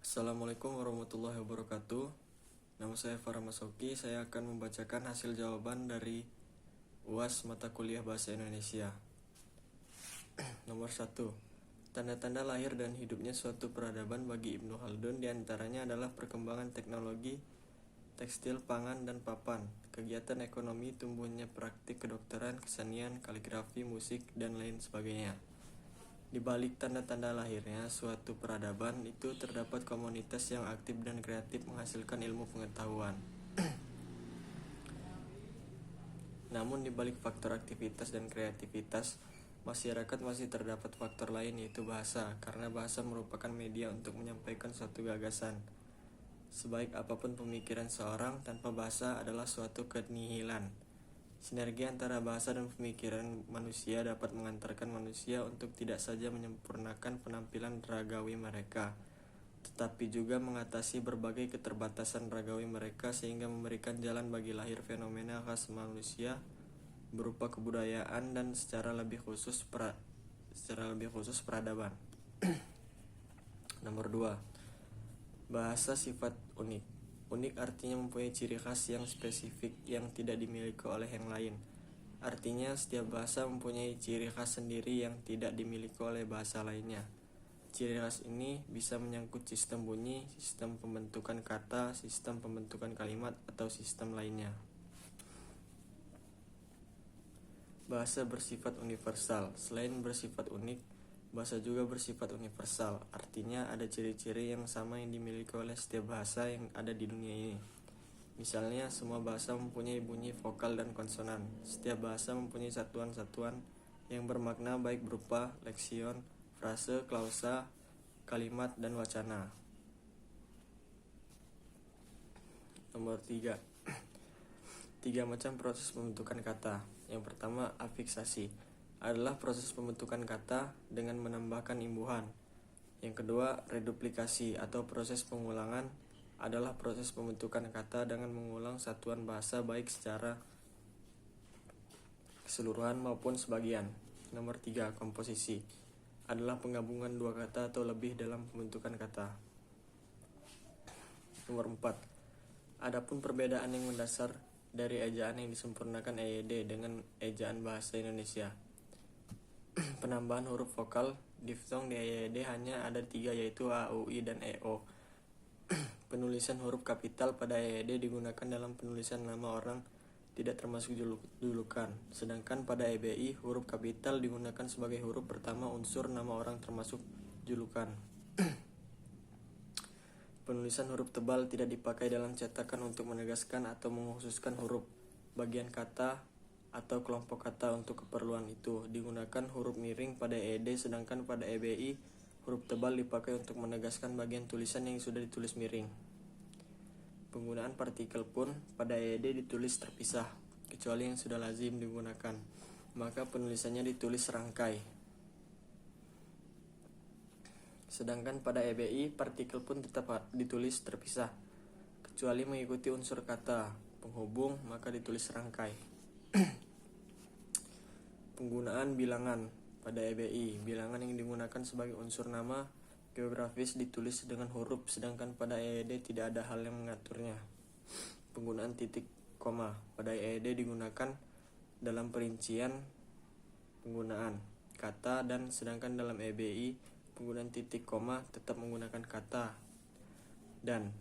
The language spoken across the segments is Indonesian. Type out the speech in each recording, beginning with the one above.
Assalamualaikum warahmatullahi wabarakatuh. Nama saya Farah Masoki. Saya akan membacakan hasil jawaban dari UAS mata kuliah Bahasa Indonesia. Nomor 1. Tanda-tanda lahir dan hidupnya suatu peradaban bagi Ibnu Khaldun diantaranya adalah perkembangan teknologi, tekstil, pangan, dan papan, kegiatan ekonomi, tumbuhnya praktik kedokteran, kesenian, kaligrafi, musik, dan lain sebagainya. Di balik tanda-tanda lahirnya suatu peradaban itu terdapat komunitas yang aktif dan kreatif menghasilkan ilmu pengetahuan. Namun di balik faktor aktivitas dan kreativitas, masyarakat masih terdapat faktor lain yaitu bahasa, karena bahasa merupakan media untuk menyampaikan suatu gagasan. Sebaik apapun pemikiran seorang, tanpa bahasa adalah suatu kenihilan. Sinergi antara bahasa dan pemikiran manusia dapat mengantarkan manusia untuk tidak saja menyempurnakan penampilan ragawi mereka, tetapi juga mengatasi berbagai keterbatasan ragawi mereka sehingga memberikan jalan bagi lahir fenomena khas manusia berupa kebudayaan dan secara lebih khusus peradaban. Nomor 2. Bahasa sifat unik. Unik artinya mempunyai ciri khas yang spesifik yang tidak dimiliki oleh yang lain. Artinya setiap bahasa mempunyai ciri khas sendiri yang tidak dimiliki oleh bahasa lainnya. Ciri khas ini bisa menyangkut sistem bunyi, sistem pembentukan kata, sistem pembentukan kalimat, atau sistem lainnya. Bahasa bersifat universal. Selain bersifat unik, bahasa juga bersifat universal, artinya ada ciri-ciri yang sama yang dimiliki oleh setiap bahasa yang ada di dunia ini. Misalnya, semua bahasa mempunyai bunyi vokal dan konsonan. Setiap bahasa mempunyai satuan-satuan yang bermakna baik berupa leksion, frase, klausa, kalimat, dan wacana. Nomor 3. 3 macam proses pembentukan kata. Yang pertama, afiksasi adalah proses pembentukan kata dengan menambahkan imbuhan. Yang kedua, reduplikasi atau proses pengulangan adalah proses pembentukan kata dengan mengulang satuan bahasa baik secara keseluruhan maupun sebagian. Nomor 3, komposisi adalah penggabungan dua kata atau lebih dalam pembentukan kata. Nomor 4, adapun perbedaan yang mendasar dari ejaan yang disempurnakan EYD dengan ejaan bahasa Indonesia. Penambahan huruf vokal diftong di EYD hanya ada 3 yaitu A, U, I, dan EO. Penulisan huruf kapital pada EYD digunakan dalam penulisan nama orang tidak termasuk julukan, sedangkan pada EBI huruf kapital digunakan sebagai huruf pertama unsur nama orang termasuk julukan. Penulisan huruf tebal tidak dipakai dalam cetakan untuk menegaskan atau mengkhususkan huruf, bagian kata, atau kelompok kata. Untuk keperluan itu digunakan huruf miring pada EYD, sedangkan pada EBI huruf tebal dipakai untuk menegaskan bagian tulisan yang sudah ditulis miring. Penggunaan partikel pun pada EYD ditulis terpisah, kecuali yang sudah lazim digunakan, maka penulisannya ditulis serangkai. Sedangkan pada EBI partikel pun tetap ditulis terpisah, kecuali mengikuti unsur kata penghubung, maka ditulis serangkai. Penggunaan bilangan pada EBI. Bilangan yang digunakan sebagai unsur nama geografis ditulis dengan huruf, sedangkan pada EYD tidak ada hal yang mengaturnya. Penggunaan titik koma pada EYD digunakan dalam perincian penggunaan kata, dan sedangkan dalam EBI penggunaan titik koma tetap menggunakan kata. Dan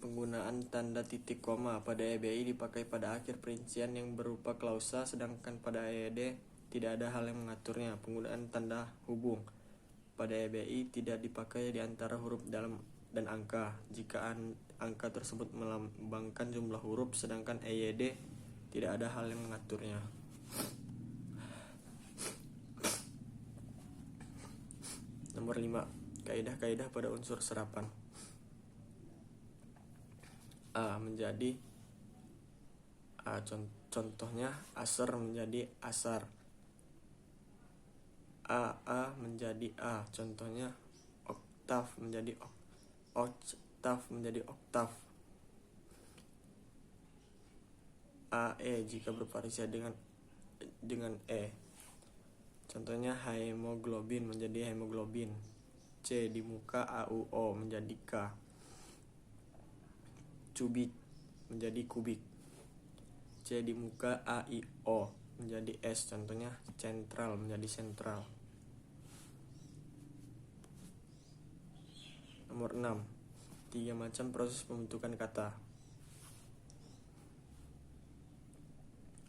penggunaan tanda titik koma pada EBI dipakai pada akhir perincian yang berupa klausa, sedangkan pada EYD tidak ada hal yang mengaturnya. Penggunaan tanda hubung pada EBI tidak dipakai di antara huruf dalam dan angka jika angka tersebut melambangkan jumlah huruf, sedangkan EYD tidak ada hal yang mengaturnya. Nomor 5, kaidah-kaidah pada unsur serapan. A menjadi A, contohnya asar menjadi asar. A menjadi A, contohnya oktav menjadi oktav menjadi oktav. AE jika bervariasi dengan E, contohnya hemoglobin menjadi hemoglobin. C. Di muka AUO menjadi K. Cubit menjadi kubik. C. Di muka AIO menjadi S. Contohnya sentral menjadi sentral. Nomor 6. 3 macam proses pembentukan kata.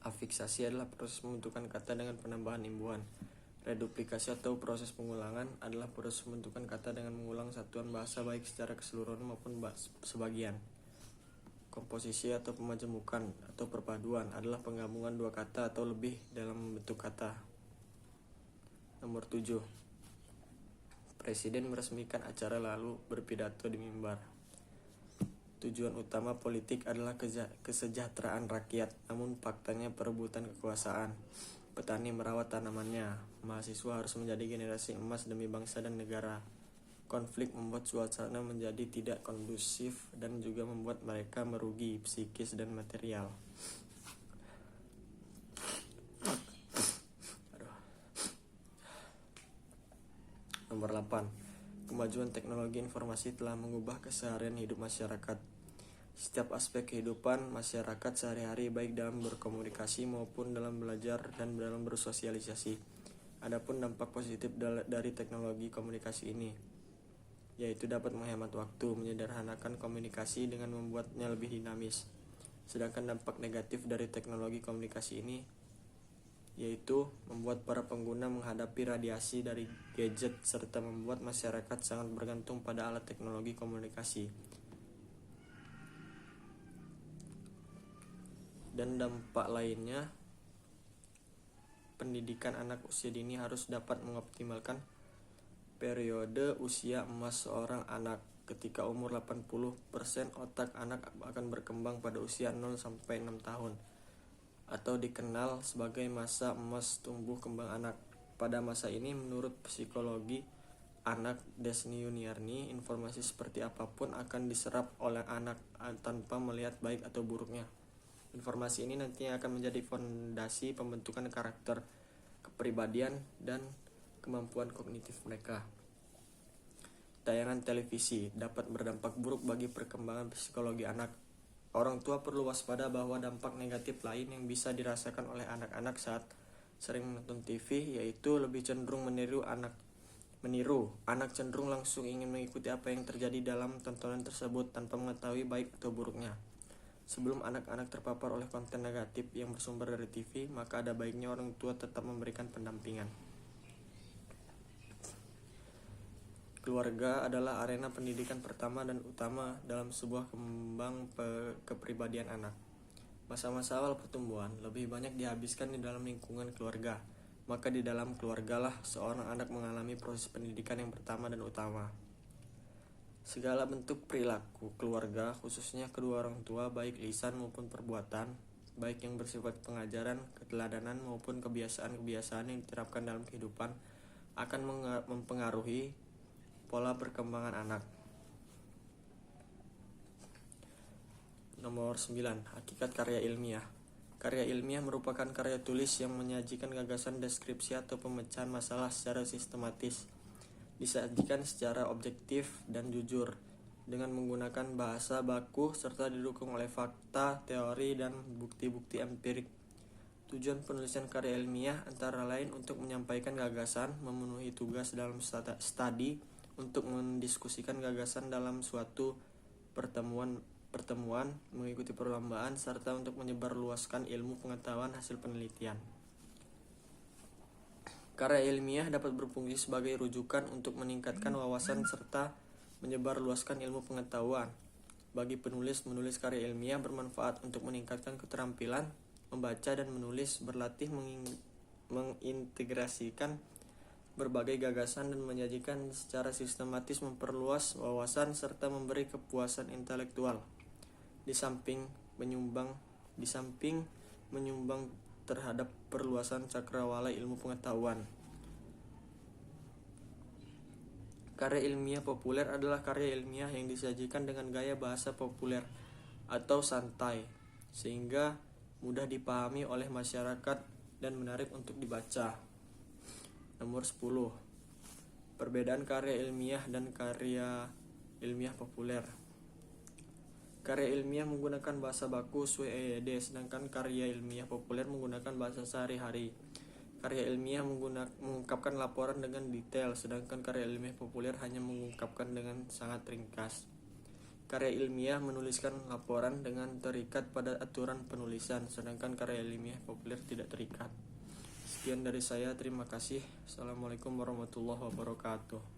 Afiksasi adalah proses pembentukan kata dengan penambahan imbuhan. Reduplikasi atau proses pengulangan adalah proses pembentukan kata dengan mengulang satuan bahasa baik secara keseluruhan maupun sebagian. Komposisi atau pemajemukan atau perpaduan adalah penggabungan dua kata atau lebih dalam membentuk kata. Nomor 7. Presiden meresmikan acara lalu berpidato di mimbar. Tujuan utama politik adalah kesejahteraan rakyat, namun faktanya perebutan kekuasaan. Petani merawat tanamannya, mahasiswa harus menjadi generasi emas demi bangsa dan negara. Konflik membuat suasana menjadi tidak kondusif dan juga membuat mereka merugi psikis dan material. Nomor 8. Kemajuan teknologi informasi telah mengubah keseharian hidup masyarakat. Setiap aspek kehidupan masyarakat sehari-hari baik dalam berkomunikasi maupun dalam belajar dan dalam bersosialisasi. Adapun dampak positif dari teknologi komunikasi ini, yaitu dapat menghemat waktu, menyederhanakan komunikasi dengan membuatnya lebih dinamis. Sedangkan dampak negatif dari teknologi komunikasi ini yaitu membuat para pengguna menghadapi radiasi dari gadget serta membuat masyarakat sangat bergantung pada alat teknologi komunikasi. Dan dampak lainnya, pendidikan anak usia dini harus dapat mengoptimalkan periode usia emas seorang anak. Ketika umur 80%, otak anak akan berkembang pada usia 0-6 tahun, atau dikenal sebagai masa emas tumbuh kembang anak. Pada masa ini, menurut psikologi anak Desni Yuniarni, informasi seperti apapun akan diserap oleh anak tanpa melihat baik atau buruknya. Informasi ini nantinya akan menjadi fondasi pembentukan karakter, kepribadian, dan kemampuan kognitif mereka. Tayangan televisi dapat berdampak buruk bagi perkembangan psikologi anak. Orang tua perlu waspada bahwa dampak negatif lain yang bisa dirasakan oleh anak-anak saat sering menonton TV, yaitu lebih cenderung meniru. Anak cenderung langsung ingin mengikuti apa yang terjadi dalam tontonan tersebut tanpa mengetahui baik atau buruknya. Sebelum anak-anak terpapar oleh konten negatif yang bersumber dari TV, maka ada baiknya orang tua tetap memberikan pendampingan. Keluarga adalah arena pendidikan pertama dan utama dalam sebuah kembang kepribadian anak. Masa-masa awal pertumbuhan lebih banyak dihabiskan di dalam lingkungan keluarga, maka di dalam keluargalah seorang anak mengalami proses pendidikan yang pertama dan utama. Segala bentuk perilaku keluarga, khususnya kedua orang tua, baik lisan maupun perbuatan, baik yang bersifat pengajaran, keteladanan maupun kebiasaan-kebiasaan yang diterapkan dalam kehidupan, akan mempengaruhi pola perkembangan anak. Nomor 9. Hakikat karya ilmiah. Karya ilmiah merupakan karya tulis yang menyajikan gagasan, deskripsi atau pemecahan masalah secara sistematis, disajikan secara objektif dan jujur, dengan menggunakan bahasa baku serta didukung oleh fakta, teori, dan bukti-bukti empirik. Tujuan penulisan karya ilmiah antara lain untuk menyampaikan gagasan, memenuhi tugas dalam studi, untuk mendiskusikan gagasan dalam suatu pertemuan, mengikuti perlombaan, serta untuk menyebarluaskan ilmu pengetahuan hasil penelitian. Karya ilmiah dapat berfungsi sebagai rujukan untuk meningkatkan wawasan serta menyebarluaskan ilmu pengetahuan. Bagi penulis, menulis karya ilmiah bermanfaat untuk meningkatkan keterampilan membaca dan menulis, berlatih mengintegrasikan berbagai gagasan dan menyajikan secara sistematis, memperluas wawasan serta memberi kepuasan intelektual. Di samping menyumbang terhadap perluasan cakrawala ilmu pengetahuan. Karya ilmiah populer adalah karya ilmiah yang disajikan dengan gaya bahasa populer atau santai, sehingga mudah dipahami oleh masyarakat dan menarik untuk dibaca. Nomor 10. Perbedaan karya ilmiah dan karya ilmiah populer. Karya ilmiah menggunakan bahasa baku sesuai EYD, sedangkan karya ilmiah populer menggunakan bahasa sehari-hari. Karya ilmiah mengungkapkan laporan dengan detail, sedangkan karya ilmiah populer hanya mengungkapkan dengan sangat ringkas. Karya ilmiah menuliskan laporan dengan terikat pada aturan penulisan, sedangkan karya ilmiah populer tidak terikat. Sekian dari saya, terima kasih. Assalamualaikum warahmatullahi wabarakatuh.